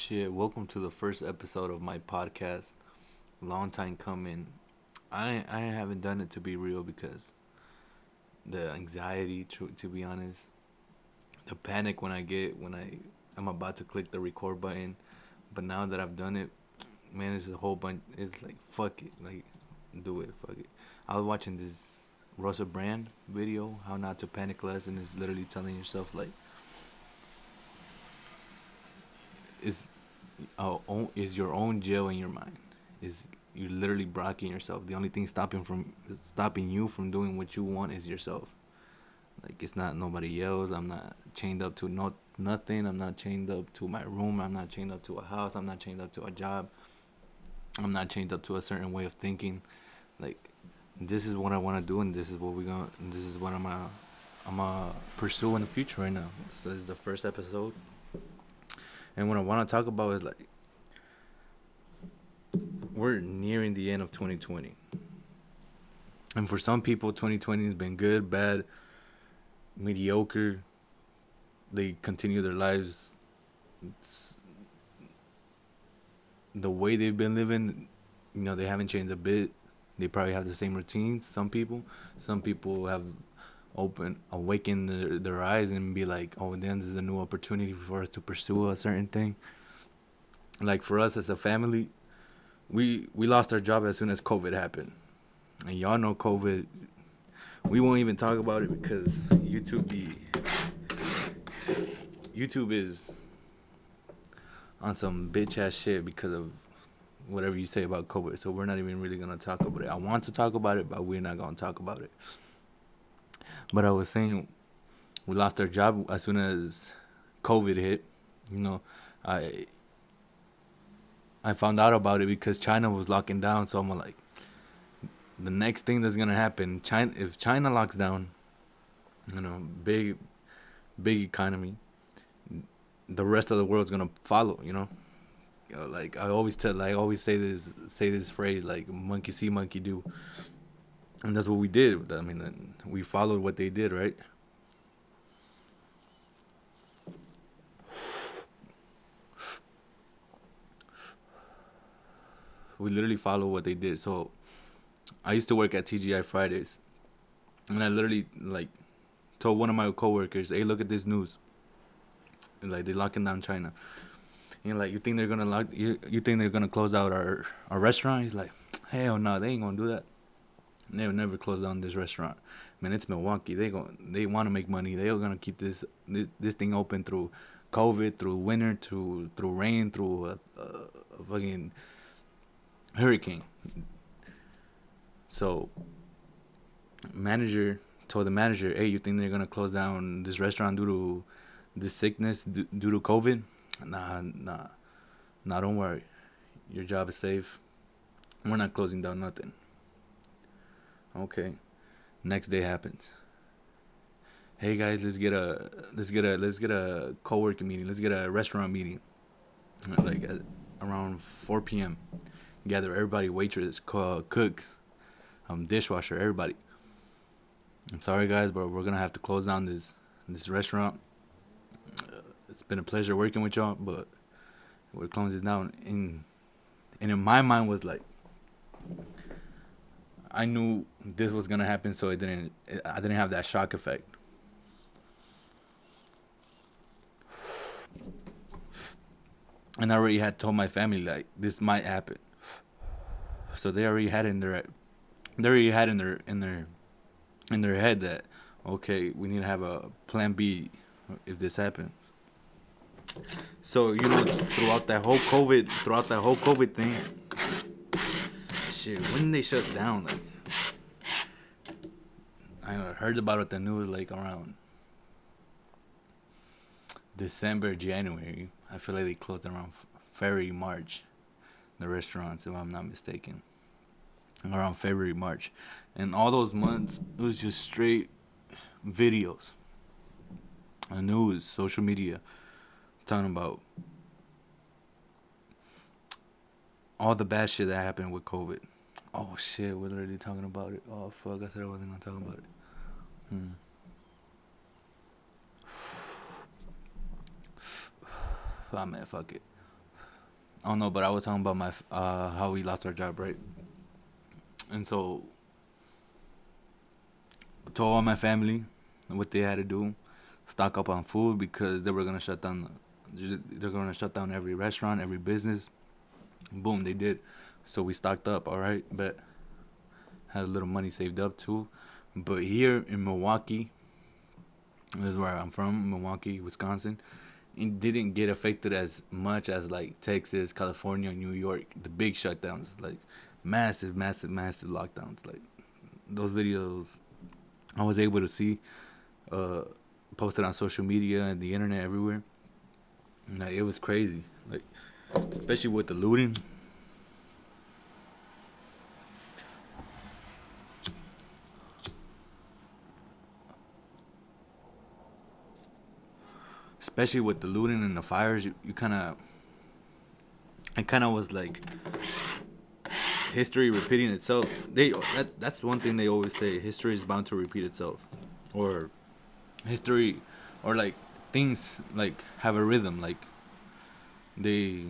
Shit, welcome to the first episode of my podcast. Long time coming. I haven't done it to be real because the anxiety, to be honest, the panic when I get when I'm about to click the record button. But now that I've done it, man, it's a whole bunch. It's like fuck it, like do it, fuck it. I was watching this Russell Brand video, how not to panic less, and it's literally telling yourself like, is is your own jail in your mind. Is you literally blocking yourself. The only thing stopping you from doing what you want is yourself. Like it's not nobody else. I'm not chained up to nothing. I'm not chained up to my room. I'm not chained up to a house. I'm not chained up to a job. I'm not chained up to a certain way of thinking. Like this is what I want to do, and this is what we're gonna. And this is what I'm gonna pursue in the future right now. So this is the first episode, and what I want to talk about is like we're nearing the end of 2020. And for some people, 2020 has been good, bad, mediocre. They continue their lives the way they've been living. They haven't changed a bit. They probably have the same routines. Some people have awakened their eyes and be like, oh, then this is a new opportunity for us to pursue a certain thing. Like for us as a family, we lost our job as soon as COVID happened. And y'all know COVID. We won't even talk about it because YouTube is on some bitch ass shit because of whatever you say about COVID. So we're not even really gonna talk about it. I want to talk about it, but we're not gonna talk about it. But I was saying we lost our job as soon as COVID hit. You know, I I found out about it because China was locking down. So I'm like, the next thing that's gonna happen, if China locks down, big economy, the rest of the world's gonna follow. Like I always say this phrase like monkey see, monkey do, and that's what we did. I mean, we followed what they did, right? We literally followed what they did. So I used to work at TGI Fridays, and I literally like told one of my coworkers, "Hey, look at this news. And, like they're locking down China. Like you think they're gonna you think they're gonna close out our restaurant?" He's like, "Hell no, they ain't gonna do that. They'll never close down this restaurant. Man, it's Milwaukee. They want to make money. They're gonna keep this thing open through COVID, through winter, through rain, through a fucking hurricane." So manager told the manager, "Hey, you think they're gonna close down this restaurant due to this sickness, due to COVID?" Nah, don't worry. Your job is safe. We're not closing down nothing. Okay. Next day happens. Hey guys, let's get a co-working meeting. Let's get a restaurant meeting. Like around 4 p.m. Gather everybody, waitress, cooks, dishwasher, everybody. I'm sorry guys, but we're gonna have to close down this restaurant. It's been a pleasure working with y'all, but we're closing this down. And in my mind was like, I knew this was gonna happen, so I didn't have that shock effect. And I already had told my family like this might happen, so they already had in their head that okay, we need to have a plan B if this happens. So throughout that whole COVID thing, shit, when they shut down, like I heard about it the news like around December, January. I feel like they closed around February, March. The restaurants, if I'm not mistaken, around February, March, and all those months it was just straight videos, news, social media, talking about all the bad shit that happened with COVID. Oh shit, we're literally talking about it. Oh fuck, I said I wasn't gonna talk about it. Hmm. Ah man, fuck it. Oh no, but I was talking about how we lost our job, right? And so told all my family what they had to do, stock up on food because they were gonna shut down. They're gonna shut down every restaurant, every business. Boom, they did. So we stocked up. All right, but had a little money saved up too. But here in Milwaukee, this is where I'm from, Milwaukee, Wisconsin. It didn't get affected as much as like Texas, California, New York, the big shutdowns, like massive, massive, massive lockdowns. Like those videos I was able to see uh, posted on social media and the internet everywhere. Like it was crazy. Like especially with the looting, especially with the looting and the fires. You kind of, it kind of was like history repeating itself. That's one thing they always say. History is bound to repeat itself, or history, or like things like have a rhythm. Like they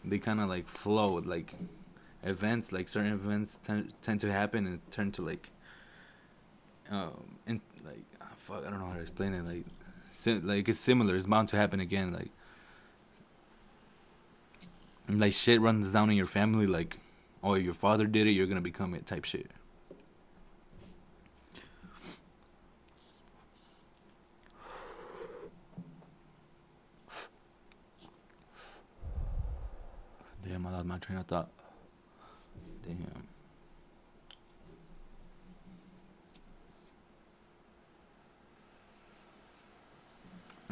they kind of like flow. Like events, like certain events tend to happen and turn to like in like fuck. I don't know how to explain it. Like like it's similar. It's bound to happen again. Like shit runs down in your family. Like oh, your father did it, you're gonna become it type shit. Damn, I lost my train of thought. Damn.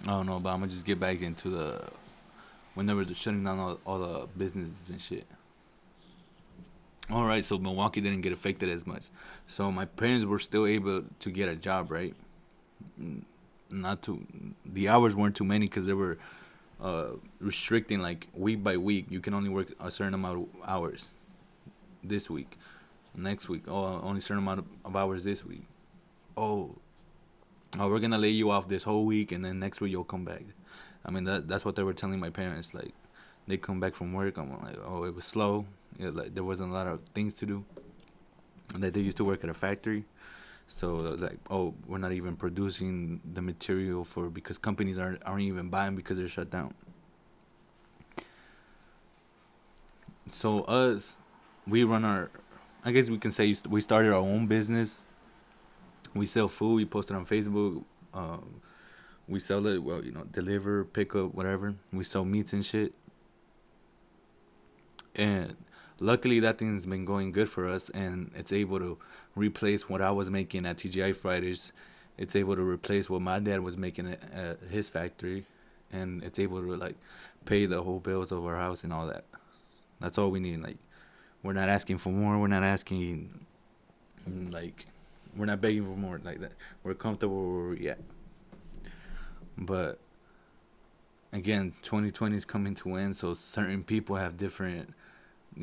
I don't know, but I'm gonna just get back into the whenever they're shutting down all the businesses and shit. All right, so Milwaukee didn't get affected as much, so my parents were still able to get a job, right? Not too, the hours weren't too many because they were restricting like week by week. You can only work a certain amount of hours this week, next week. Oh, only a certain amount of hours this week. Oh, we're gonna lay you off this whole week, and then next week you'll come back. I mean that's what they were telling my parents. Like they come back from work. I'm like, oh, it was slow. Yeah, like there wasn't a lot of things to do. And that they used to work at a factory, so like, oh, we're not even producing the material for because companies aren't even buying because they're shut down. So us, we run our. I guess we can say we started our own business. We sell food. We post it on Facebook. We sell it. Well, deliver, pick up, whatever. We sell meats and shit. And luckily, that thing's been going good for us, and it's able to replace what I was making at TGI Fridays. It's able to replace what my dad was making at his factory, and it's able to like pay the whole bills of our house and all that. That's all we need. Like we're not asking for more. We're not asking like we're not begging for more like that. We're comfortable where we're at. But again, 2020 is coming to end, so certain people have different,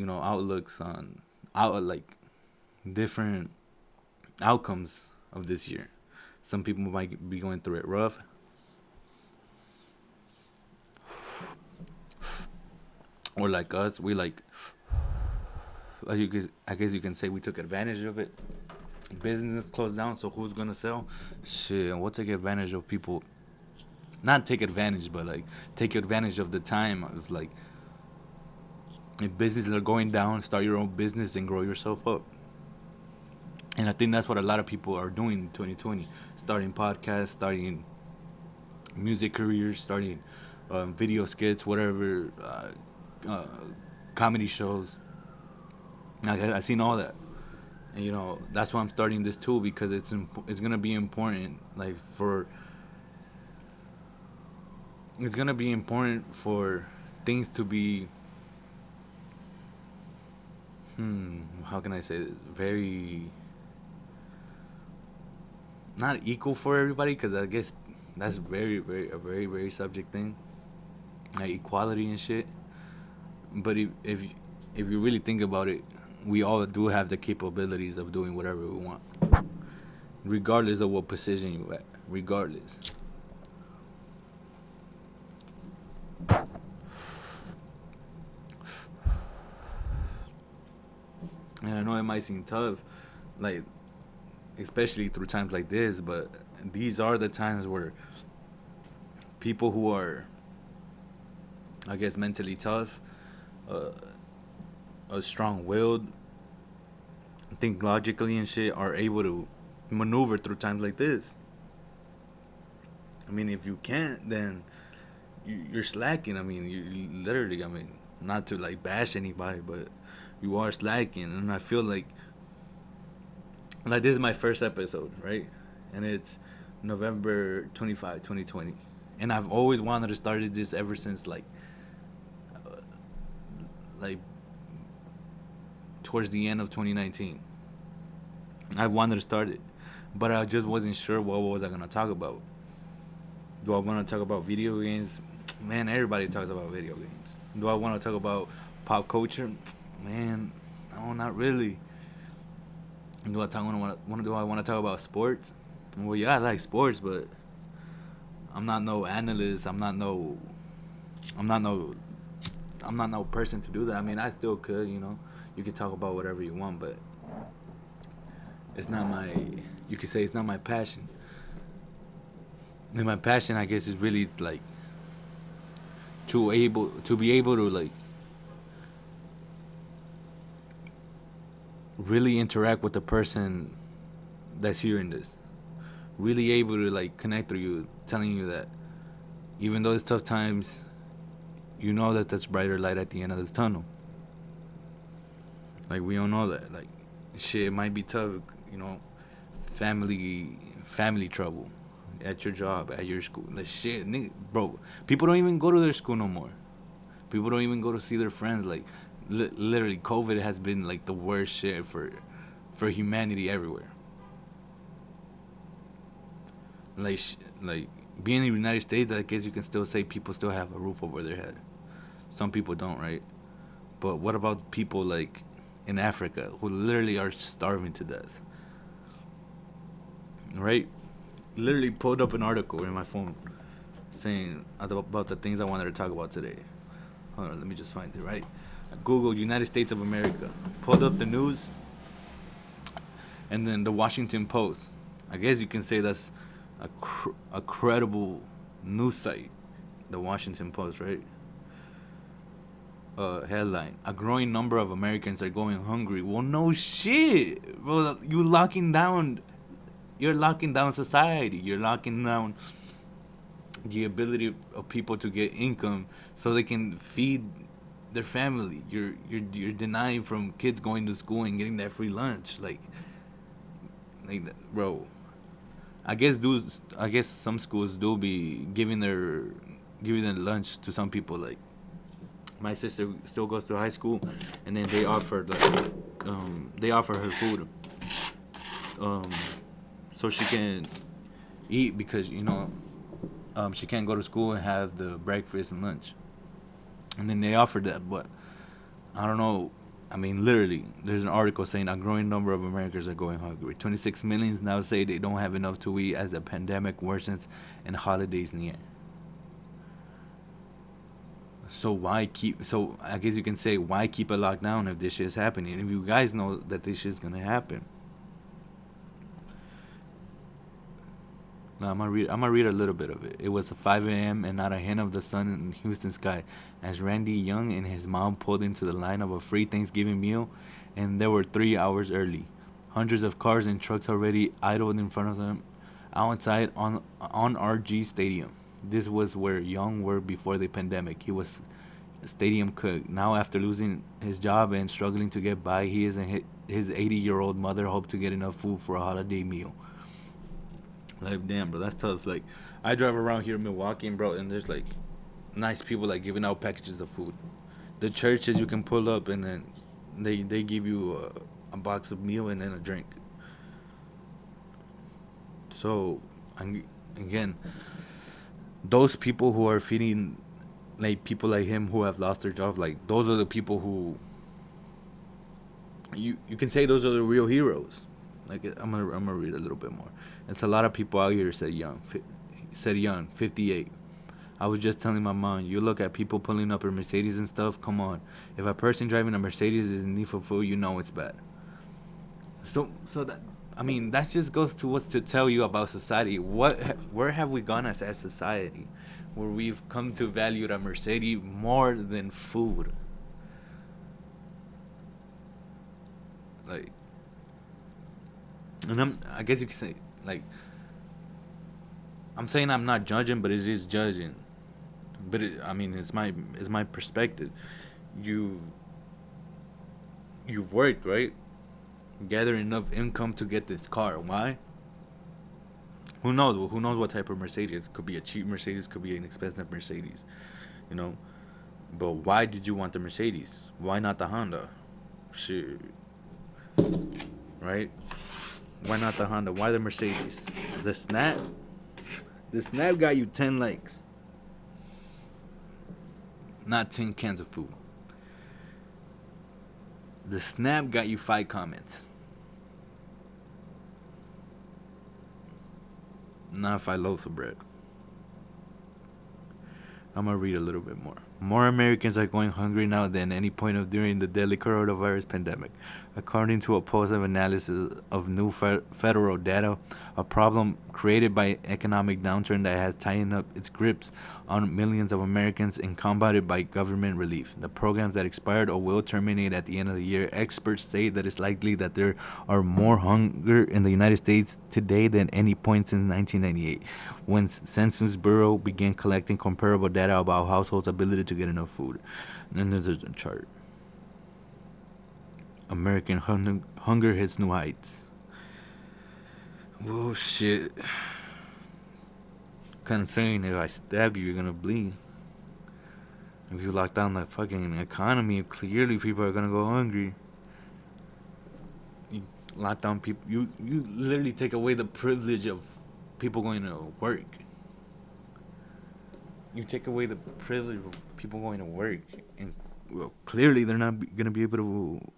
outlooks on out like different outcomes of this year. Some people might be going through it rough, or like us, we like. I guess you can say we took advantage of it. Business closed down, so who's gonna sell? Shit, we'll take advantage of people. Not take advantage, but like take advantage of the time of like if businesses are going down, start your own business and grow yourself up. And I think that's what a lot of people are doing in 2020, starting podcasts, starting music careers, starting video skits, whatever, uh, comedy shows. I've seen all that, and that's why I'm starting this too because it's gonna be important. Like it's gonna be important for things to be how can I say this? Very not equal for everybody because I guess that's a very very subject thing, like equality and shit. But if you really think about it, we all do have the capabilities of doing whatever we want, regardless of what position you at. Regardless. know it might seem tough, like especially through times like this, but these are the times where people who are, I guess, mentally tough, uh, strong-willed, think logically and shit, are able to maneuver through times like this. I mean, if you can't, then you're slacking. I mean, you literally. I mean, not to like bash anybody, but you are slacking, and I feel like this is my first episode, right? And it's November 25, 2020. And I've always wanted to start this ever since like towards the end of 2019. I wanted to start it, but I just wasn't sure what was I gonna talk about. Do I want to talk about video games? Man, everybody talks about video games. Do I want to talk about pop culture? Man, no, not really. Do I want to talk about sports? Well, yeah, I like sports, but I'm not no analyst. I'm not no, I'm not no person to do that. I mean, I still could, you know. You can talk about whatever you want, but it's not my. You could say it's not my passion. And my passion, I guess, is really like to be able to like really interact with the person that's hearing this. Really able to like connect with you, telling you that even though it's tough times, you know that there's brighter light at the end of this tunnel. Like we all know that. Like shit, it might be tough, you know, family trouble at your job, at your school. Like shit, nigga, bro. People don't even go to their school no more. People don't even go to see their friends. Like literally, COVID has been like the worst shit for humanity everywhere. Like like being in the United States, I guess you can still say people still have a roof over their head. Some people don't, right? But what about people like in Africa who literally are starving to death? Right? Literally pulled up an article in my phone saying about the things I wanted to talk about today. Hold on, let me just find it, right? Google United States of America. Pulled up the news and then the Washington Post. I guess you can say that's a credible news site. The Washington Post, right? Headline: A growing number of Americans are going hungry. Well, no shit, bro. You're locking down society. You're locking down the ability of people to get income so they can feed their family. You're denying from kids going to school and getting that free lunch. Like bro. I guess some schools do be giving their lunch to some people. Like my sister still goes to high school, and then they offer her food, um, so she can eat because she can't go to school and have the breakfast and lunch, and then they offered that, but I don't know. I mean, literally, there's an article saying a growing number of Americans are going hungry. 26 million now say they don't have enough to eat as the pandemic worsens and holidays near. So I guess you can say, why keep a lockdown if this shit is happening? If you guys know that this shit's gonna happen. Now I'm gonna read a little bit of it. It was 5 a.m. and not a hint of the sun in Houston sky as Randy Young and his mom pulled into the line of a free Thanksgiving meal, and they were 3 hours early. Hundreds of cars and trucks already idled in front of them outside on RG Stadium. This was where Young worked before the pandemic. He was a stadium cook. Now, after losing his job and struggling to get by, he and his 80-year-old mother hope to get enough food for a holiday meal. Like, damn, bro, that's tough. Like, I drive around here in Milwaukee, bro, and there's like nice people like giving out packages of food. The churches you can pull up, and then they give you a box of meal and then a drink. So, again, those people who are feeding like people like him who have lost their job, like those are the people who you can say those are the real heroes. Like I'm gonna read a little bit more. It's a lot of people out here, said Young, 58. I was just telling my mom, you look at people pulling up a Mercedes and stuff, come on. If a person driving a Mercedes is in need for food, you know it's bad. So that, I mean, that just goes to what's to tell you about society. Where have we gone as society, where we've come to value the Mercedes more than food? Like, and I guess you could say, like, I'm saying I'm not judging, but it's just judging. But I mean, it's my perspective. You you've worked, right? Gather enough income to get this car. Why? Who knows? Who knows what type of Mercedes? Could be a cheap Mercedes, could be an expensive Mercedes, you know. But why did you want the Mercedes? Why not the Honda? Shit, right? Why not the Honda? Why the Mercedes? The Snap. The Snap got you 10 likes, not 10 cans of food. The Snap got you 5 comments, not 5 loaves of bread. I'm gonna read a little bit more. More Americans are going hungry now than any point of during the deadly coronavirus pandemic, according to a post of analysis of new federal data. A problem created by economic downturn that has tightened up its grips on millions of Americans and combated by government relief. The programs that expired or will terminate at the end of the year. Experts say that it's likely that there are more hunger in the United States today than any point since 1998, when Census Bureau began collecting comparable data about households' ability to get enough food. And then there's a chart. American hunger hits new heights. Whoa, shit. Considering if I stab you, you're gonna bleed. If you lock down the fucking economy, clearly people are gonna go hungry. You lock down people. You literally take away the privilege of people going to work. You take away the privilege of people going to work, and well, clearly they're not gonna be able to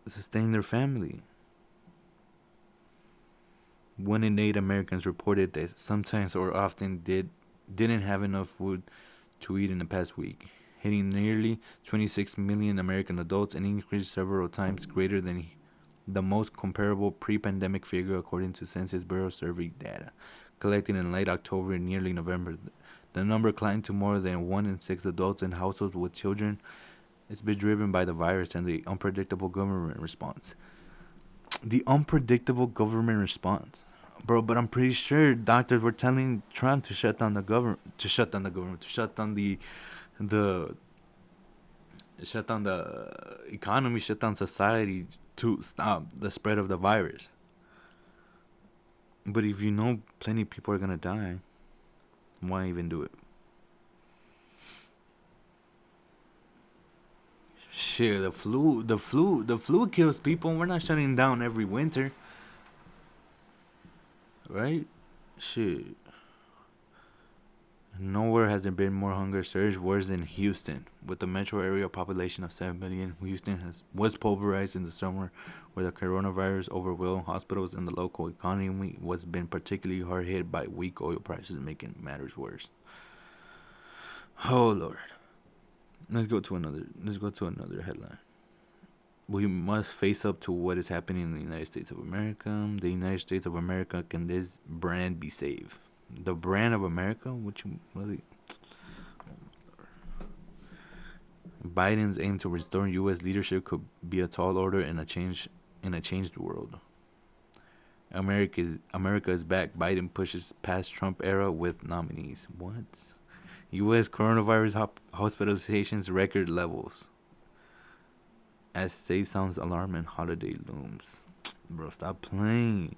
sustain their family. 1 in 8 Americans reported that sometimes or often didn't have enough food to eat in the past week, hitting nearly 26 million American adults, an increase several times greater than the most comparable pre-pandemic figure, according to Census Bureau survey data collected in late October and nearly November. The number climbed to more than 1 in 6 adults in households with children. It's been driven by the virus and the unpredictable government response. The unpredictable government response, bro. But I'm pretty sure doctors were telling Trump to shut down the government, to shut down the shut down the economy, shut down society to stop the spread of the virus. But if you know plenty of people are gonna die, why even do it? Shit, the flu kills people. We're not shutting down every winter, right? Shit. Nowhere has there been more hunger surge worse than Houston. With a metro area population of 7 million, Houston was pulverized in the summer, where the coronavirus overwhelmed hospitals and the local economy was been particularly hard hit by weak oil prices, making matters worse. Oh Lord. Let's go to another headline. We must face up to what is happening in the United States of America. The United States of America, can this brand be saved? The brand of America? Which really? Biden's aim to restore U.S. leadership could be a tall order in a changed world. America is back. Biden pushes past Trump era with nominees. What? U.S. coronavirus hospitalizations record levels. As state sounds alarm and holiday looms. Bro, stop playing.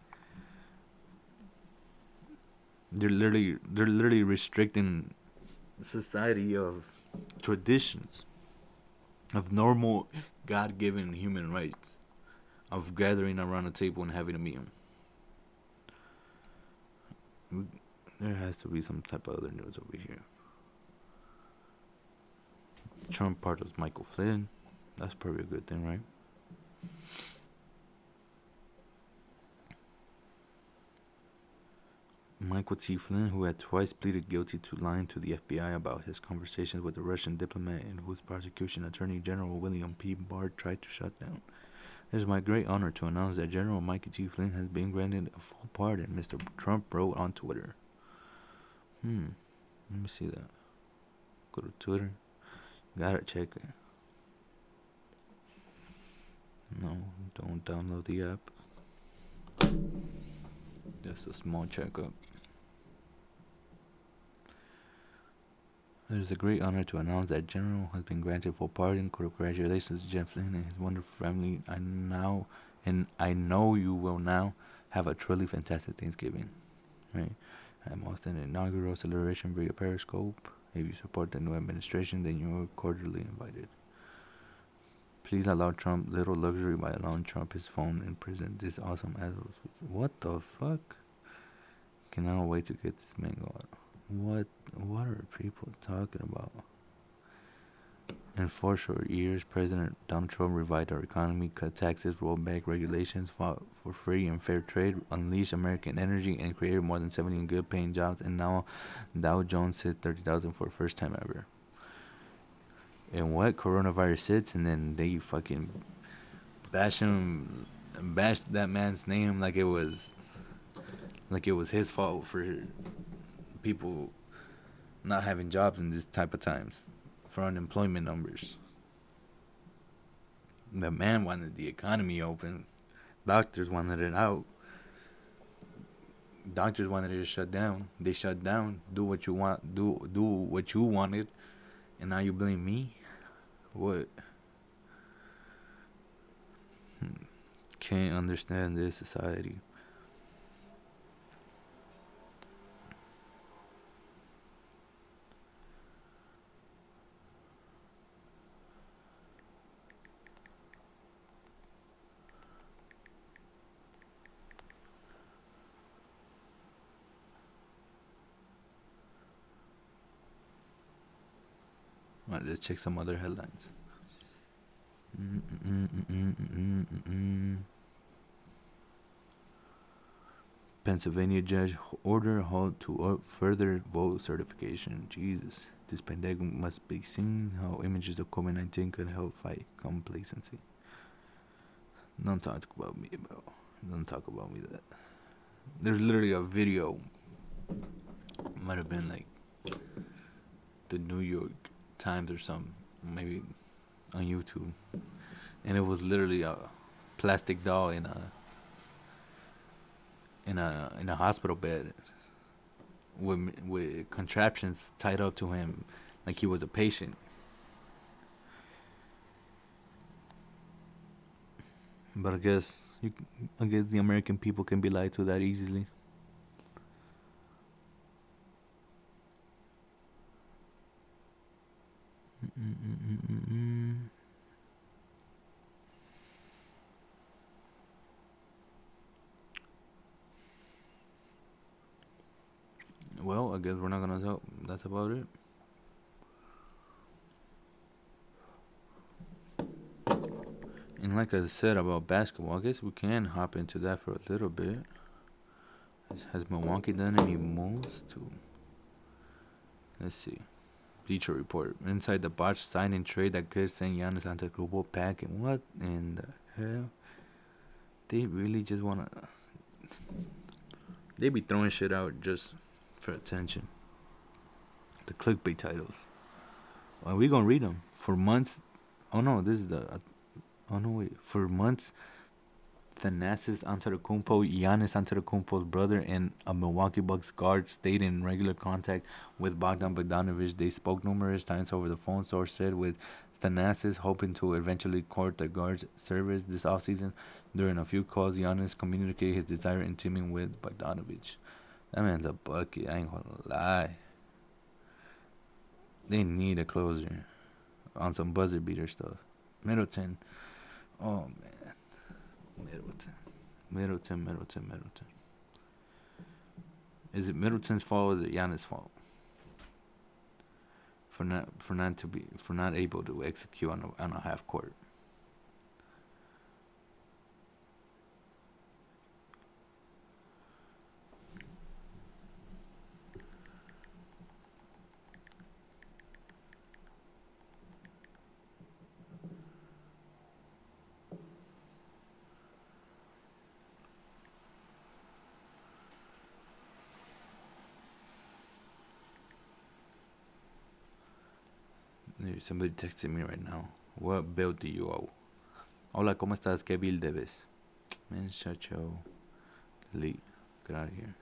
They're literally restricting society of traditions, of normal God-given human rights, of gathering around a table and having a meal. There has to be some type of other news over here. Trump pardons Michael Flynn. That's probably a good thing, right? Michael T. Flynn, who had twice pleaded guilty to lying to the FBI about his conversations with a Russian diplomat and whose prosecution Attorney General William P. Barr tried to shut down, It is my great honor to announce that General Mikey T. Flynn has been granted a full pardon, Mr. Trump wrote on Twitter. Let me see that. Go to Twitter. Gotta check it. No, don't download the app. Just a small checkup. It is a great honor to announce that General has been granted full pardon. Congratulations to Jeff Flynn and his wonderful family. I know you will now have a truly fantastic Thanksgiving. Right? I'm hosting an inaugural celebration via Periscope. If you support the new administration, then you are cordially invited. Please allow Trump little luxury by allowing Trump his phone and present this awesome assholes. What the fuck? Cannot wait to get this man going. What are people talking about? In 4 short years, President Donald Trump revived our economy, cut taxes, rolled back regulations, fought for free and fair trade, unleashed American energy, and created more than 70 good-paying jobs. And now Dow Jones hit 30,000 for the first time ever. And what coronavirus hits, and then they fucking bash that man's name like it was his fault for people not having jobs in this type of times, for unemployment numbers. The man wanted the economy open. Doctors wanted it out. Doctors wanted it to shut down. They shut down. Do what you want. Do what you wanted. And now you blame me? What? Can't understand this society. Alright, let's check some other headlines. Pennsylvania judge order halt to further vote certification. Jesus, this pandemic must be seen how images of COVID-19 could help fight complacency. Don't talk about me that. There's literally a video. Might have been like the New York Times or something, maybe on YouTube, and it was literally a plastic doll in a hospital bed with contraptions tied up to him like he was a patient. But I guess the American people can be lied to that easily. Well, I guess we're not gonna talk. That's about it. And like I said about basketball, I guess we can hop into that for a little bit. Has Milwaukee done any moves to? Let's see. Bleacher Report. Inside the botched signing trade that could send Giannis Antetokounmpo packing. What in the hell? They really just wanna. They be throwing shit out just for attention. The clickbait titles. Well, we gonna read them for months. Oh no, this is the. Oh no, wait. For months, Thanasis Antetokounmpo, Giannis Antetokounmpo's brother, and a Milwaukee Bucks guard stayed in regular contact with Bogdan Bogdanovic. They spoke numerous times over the phone, source said, with Thanasis hoping to eventually court the guard's service this offseason. During a few calls, Giannis communicated his desire in teaming with Bogdanovic. That man's a bucket, I ain't gonna lie. They need a closer on some buzzer beater stuff. Middleton. Oh, man. Middleton. Is it Middleton's fault or is it Giannis' fault? For not able to execute on a half court. Somebody texted me right now. What bill do you owe? Hola, ¿cómo estás? ¿Qué bill debes? Man, shut your delete. Get out of here.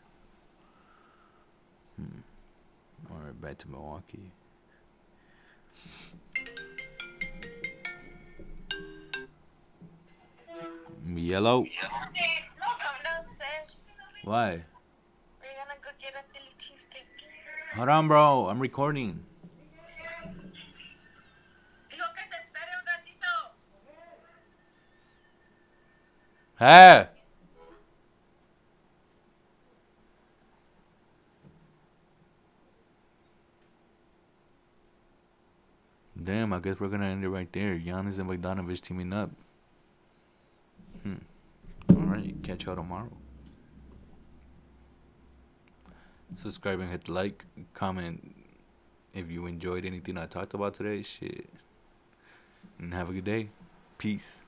Alright, back to Milwaukee. Yellow? Why? We're gonna go get a Philly cheesecake. Hold on, bro. I'm recording. Dijo que te espere un ratito. Hey! Damn, I guess we're gonna end it right there. Giannis and Bogdanovich teaming up. Alright, catch y'all tomorrow. Subscribe and hit the like. Comment if you enjoyed anything I talked about today. Shit. And have a good day. Peace.